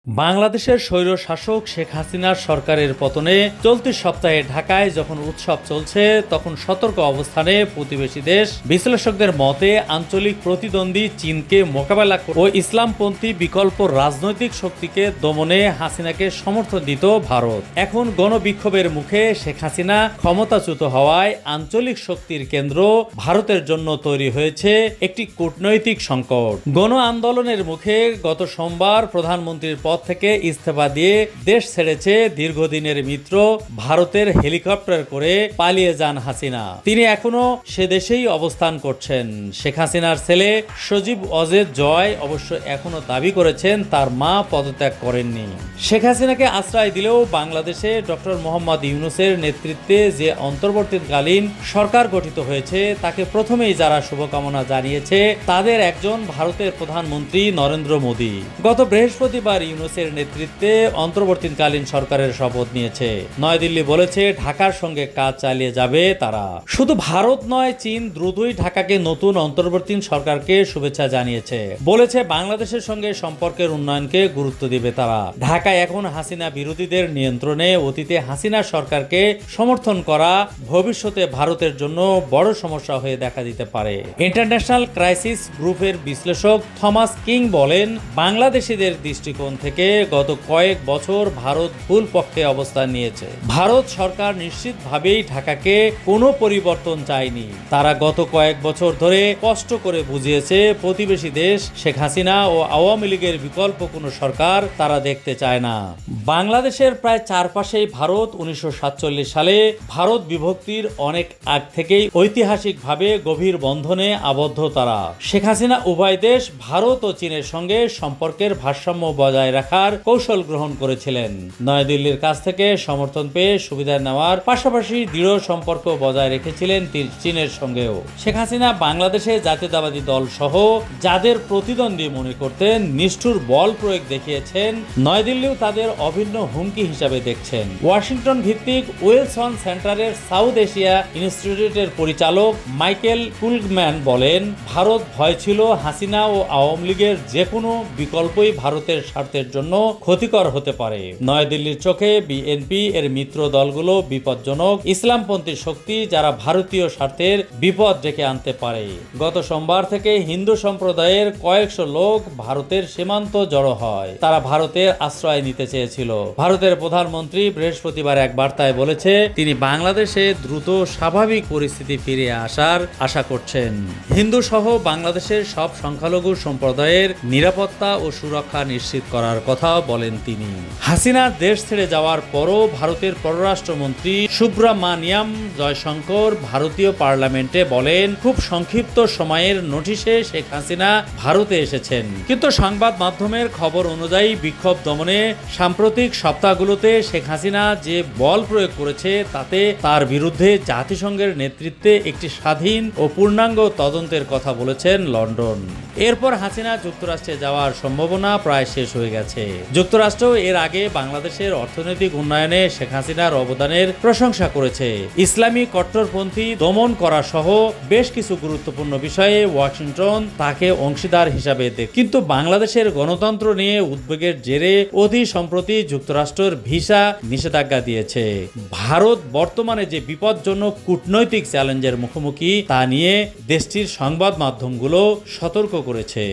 বাংলাদেশের স্বৈরশাসক শেখ হাসিনার সরকারের পতনে চলতি সপ্তাহে ঢাকায় যখন উৎসব চলছে তখন সতর্ক অবস্থানে প্রতিবেশী দেশ। বিশ্লেষকদের মতে আঞ্চলিক প্রতিদ্বন্দ্বী চীনকে মোকাবেলা ও ইসলামপন্থী বিকল্প রাজনৈতিক শক্তিকে দমনে হাসিনাকে সমর্থন দিত ভারত। এখন গণবিক্ষোভের মুখে শেখ হাসিনা ক্ষমতাচ্যুত হওয়ায় আঞ্চলিক শক্তির কেন্দ্র ভারতের জন্য তৈরি হয়েছে একটি কূটনৈতিক সংকট। গণ আন্দোলনের মুখে গত সোমবার প্রধানমন্ত্রীর পদ থেকে ইস্তফা দিয়ে দেশ ছেড়েছে দীর্ঘদিনের মিত্র ভারতের হেলিকপ্টার করে পালিয়ে যান হাসিনা। তিনি এখনো সে দেশেই অবস্থান করছেন। শেখ হাসিনার ছেলে সজীব ওয়াজেদ জয় অবশ্য এখনো দাবি করেছেন তার মা পদত্যাগ করেননি। শেখ হাসিনাকে আশ্রয় দিলেও বাংলাদেশে ডক্টর মোহাম্মদ ইউনূসের নেতৃত্বে যে অন্তর্বর্তীকালীন সরকার গঠিত হয়েছে তাকে প্রথমেই যারা শুভকামনা জানিয়েছে তাদের একজন ভারতের প্রধানমন্ত্রী নরেন্দ্র মোদী। গত বৃহস্পতিবার ইউনূসের নেতৃত্বে অন্তর্বর্তীকালীন সরকারের শপথ নিয়েছে। নয়াদিল্লি বলেছে ঢাকার সঙ্গে কাজ চালিয়ে যাবে তারা। শুধু ভারত নয়, চীন দ্রুতই ঢাকাকে নতুন অন্তর্বর্তী সরকারকে শুভেচ্ছা জানিয়েছে। বলেছে বাংলাদেশের সঙ্গে সম্পর্কের উন্নয়নকে গুরুত্ব দিবে তারা। ঢাকায় এখন হাসিনা বিরোধীদের নিয়ন্ত্রণে। অতীতে হাসিনা সরকারকে সমর্থন করা ভবিষ্যতে ভারতের জন্য বড় সমস্যা হয়ে দেখা দিতে পারে। ইন্টারন্যাশনাল ক্রাইসিস গ্রুপের বিশ্লেষক থমাস কিং বলেন, বাংলাদেশিদের দৃষ্টিকোণ থেকে গত কয়েক বছর ভারত ভুল পক্ষে অবস্থান নিয়েছে। ভারত সরকার নিশ্চিতভাবেই ঢাকাকে কোনো পরিবর্তন চায়নি। তারা গত কয়েক বছর ধরে কষ্ট করে বুঝিয়েছে প্রতিবেশী দেশ শেখ হাসিনা ও আওয়ামী লীগের বিকল্প কোনো সরকার তারা দেখতে চায় না। বাংলাদেশের প্রায় চারপাশেই ভারত। 1947 সালে ভারত বিভক্তির অনেক আগ থেকেই ঐতিহাসিকভাবে গভীর বন্ধনে আবদ্ধ তারা। শেখ হাসিনা উভয় দেশ ভারত ও চীনের সঙ্গে সম্পর্কের ভারসাম্য বজায় রাখার কৌশল গ্রহণ করেছিলেন। নয়াদিল্লির কাছ থেকে সমর্থন পেয়ে সুবিধা নেওয়ার পাশাপাশি দৃঢ় সম্পর্ক বজায় রেখেছিলেন চীনের সঙ্গেও। শেখ হাসিনা বাংলাদেশে জাতীয়তাবাদী দল সহ যাদের প্রতিদ্বন্দ্বী মনে করতেন নিষ্ঠুর বল প্রয়োগ দেখিয়েছেন, নয়াদিল্লিও তাদের অভিন্ন হুমকি হিসাবে দেখছেন। ওয়াশিংটন ভিত্তিক উইলসন সেন্টারের সাউথ এশিয়া ইনস্টিটিউটের পরিচালক মাইকেল কুলম্যান বলেন, ভারত ভয় ছিল হাসিনা ও আওয়ামী লীগের যে কোনো বিকল্পই ভারতের স্বার্থের জন্য ক্ষতিকর হতে পারে। নয়াদিল্লির চোখে বিএনপি এর মিত্র দলগুলো বিপজ্জনক ইসলামপন্থী শক্তি যারা ভারতীয় স্বার্থের বিপদ ডেকে আনতে পারে। গত সোমবার থেকে হিন্দু সম্প্রদায়ের কয়েকশো লোক ভারতের সীমান্ত জড়ো হয়। তারা ভারতের আশ্রয় নিতে চেয়েছিল। ভারতের প্রধানমন্ত্রী বৃহস্পতিবার এক বার্তায় বলেছে তিনি বাংলাদেশে দ্রুত স্বাভাবিক পরিস্থিতি ফিরে আসার আশা করছেন। হিন্দু সহ বাংলাদেশের সব সংখ্যালঘু সম্প্রদায়ের নিরাপত্তা ও সুরক্ষা নিশ্চিত করার কথা বলেন তিনি। হাসিনা দেশ ছেড়ে যাওয়ার পরও ভারতের পররাষ্ট্রমন্ত্রী সুব্রমানিয়াম জয়শঙ্কর ভারতীয় পার্লামেন্টে বলেন, খুব সংক্ষিপ্ত সময়ের নোটিশে শেখ হাসিনা ভারতে এসেছেন। কিন্তু সংবাদ মাধ্যমের খবর অনুযায়ী বিক্ষোভ দমনে সাম্প্রতিক সপ্তাহগুলোতে শেখ হাসিনা যে বল প্রয়োগ করেছে তাতে তার বিরুদ্ধে জাতিসংঘের নেতৃত্বে একটি স্বাধীন ও পূর্ণাঙ্গ তদন্তের কথা বলেছেন লন্ডন। এরপর হাসিনা যুক্তরাষ্ট্রে যাওয়ার সম্ভাবনা প্রায় শেষ হয়ে গেছে। যুক্তরাষ্ট্র এর আগে বাংলাদেশের অর্থনৈতিক উন্নয়নে শেখ হাসিনার অবদানের প্রশংসা করেছে। ইসলামী কট্টরপন্থী দমন করা সহ বেশ কিছু গুরুত্বপূর্ণ বিষয়ে ওয়াশিংটন তাকে অংশীদার হিসাবে দেখে। কিন্তু বাংলাদেশের গণতন্ত্র নিয়ে উদ্বেগের জেরে অতি সম্প্রতি যুক্তরাষ্ট্রের ভিসা নিষেধাজ্ঞা দিয়েছে। ভারত বর্তমানে যে বিপজ্জনক কূটনৈতিক চ্যালেঞ্জের মুখোমুখি তা নিয়ে দেশটির সংবাদ মাধ্যমগুলো সতর্ক করেছে।